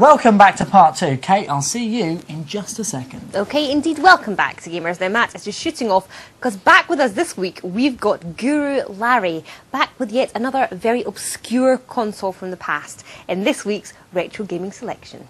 Welcome back to part 2. Kate, I'll see you in just a second. Okay, indeed, welcome back to Gamers. Now, Matt is just shooting off, because back with us this week, we've got Guru Larry, back with yet another very obscure console from the past, in this week's Retro Gaming Selection.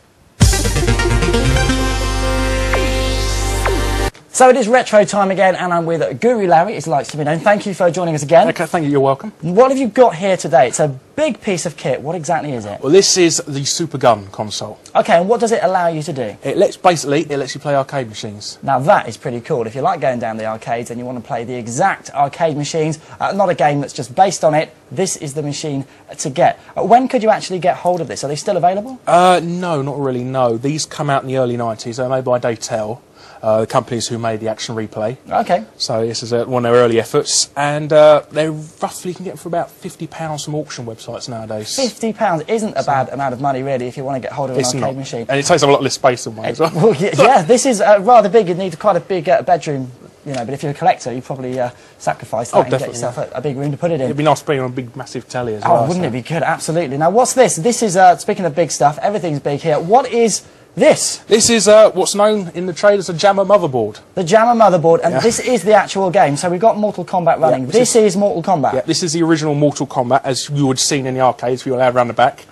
So it is retro time again, and I'm with Guru Larry, as he likes to be known. Thank you for joining us again. Okay, thank you, you're welcome. What have you got here today? It's a big piece of kit. What exactly is it? Well, this is the SuperGun console. Okay, and what does it allow you to do? It lets you play arcade machines. Now that is pretty cool. If you like going down the arcades and you want to play the exact arcade machines, not a game that's just based on it, this is the machine to get. When could you actually get hold of this? Are they still available? No, not really, no. These come out in the early 90s. They're made by Datel, the companies who made the Action Replay. Okay. So this is one of their early efforts, and they roughly, you can get them for about £50 from auction websites nowadays. £50 isn't a bad amount of money, really, if you want to get hold of an arcade machine. And it takes up a lot less space than one as well. Well, yeah, this is rather big. You'd need quite a big bedroom, you know, but if you're a collector, you probably sacrifice that and get yourself a big room to put it in. It'd be nice to be on a big, massive telly as well. Oh, wouldn't it be good? Absolutely. Now, what's this? This is, speaking of big stuff, everything's big here. What is this? This is what's known in the trade as a JAMMA Motherboard. The JAMMA Motherboard, and this is the actual game. So we've got Mortal Kombat running. Yeah, this is Mortal Kombat. Yeah, this is the original Mortal Kombat, as you would have seen in the arcades, we all had around the back.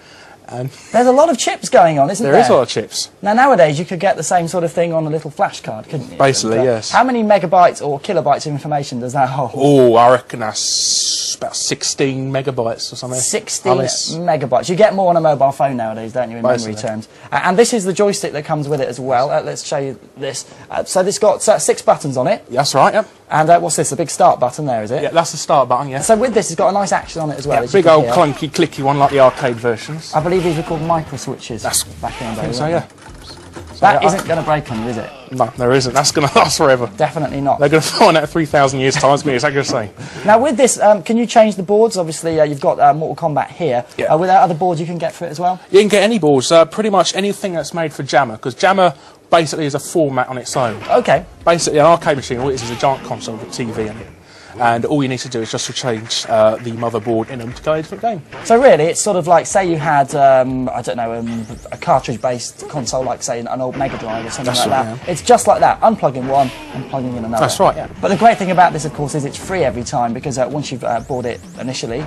And there's a lot of chips going on, isn't there? There is a lot of chips. Now, nowadays, you could get the same sort of thing on a little flash card, couldn't you? Basically, yes. How many megabytes or kilobytes of information does that hold? Oh, I reckon that's about 16 megabytes or something. 16 megabytes. You get more on a mobile phone nowadays, don't you, in memory terms? And this is the joystick that comes with it as well. Let's show you this. So this got 6 buttons on it. That's right, yep. And what's this, a big start button there, is it? Yeah, that's the start button, yeah. So with this, it's got a nice action on it as well. Yeah, big old clunky, clicky one like the arcade versions. I believe these were called micro switches. That's back in the day. So, yeah. That isn't going to break on you, is it? No, there isn't. That's going to last forever. Definitely not. They're going to find out 3,000 years' time. It's going to say. Now, with this, can you change the boards? Obviously, you've got Mortal Kombat here. Yeah. Were there other boards you can get for it as well? You can get any boards, pretty much anything that's made for JAMMA, because JAMMA basically is a format on its own. Okay. Basically, an arcade machine, all it is a giant console with a TV in it. And all you need to do is just to change the motherboard in them to go a different game. So really, it's sort of like, say you had, I don't know, a cartridge-based console, like, say, an old Mega Drive or something like that. Yeah. It's just like that, unplugging one and plugging in another. That's right, yeah. But the great thing about this, of course, is it's free every time, because once you've bought it initially,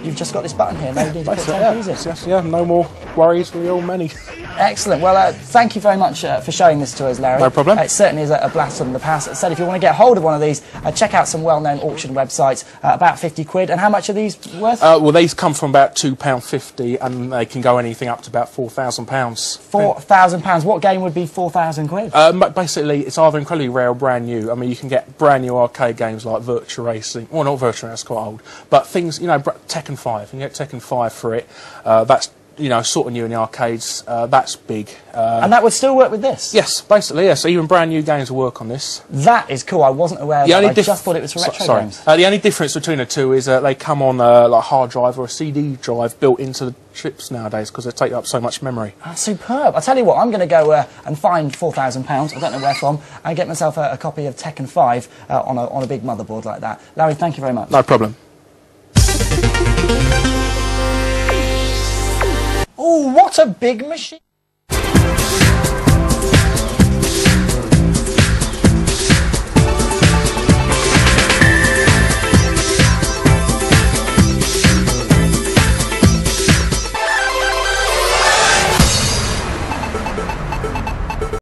you've just got this button here. No need to put time to use it. Yeah, no more worries for the old money. Excellent. Well, thank you very much for showing this to us, Larry. No problem. It certainly is a blast from the past. As I said, if you want to get hold of one of these, check out some well-known auction websites, about 50 quid. And how much are these worth? Well, these come from about £2.50, and they can go anything up to about £4,000. £4,000. What game would be 4,000 quid? Basically, it's either incredibly rare or brand new. I mean, you can get brand new arcade games like Virtua Racing. Well, not Virtua Racing, that's quite old. But things, you know, Tekken 5. You can get Tekken 5 for it. That's, you know, sort of new in the arcades. That's big. And that would still work with this? Yes, basically, yes. So even brand new games will work on this. That is cool. I wasn't aware of that. I just thought it was for retro games. The only difference between the two is they come on like a hard drive or a CD drive built into the chips nowadays, because they take up so much memory. Superb. I tell you what, I'm going to go and find £4,000, I don't know where from, and get myself a copy of Tekken 5 on a big motherboard like that. Larry, thank you very much. No problem. Oh, what a big machine!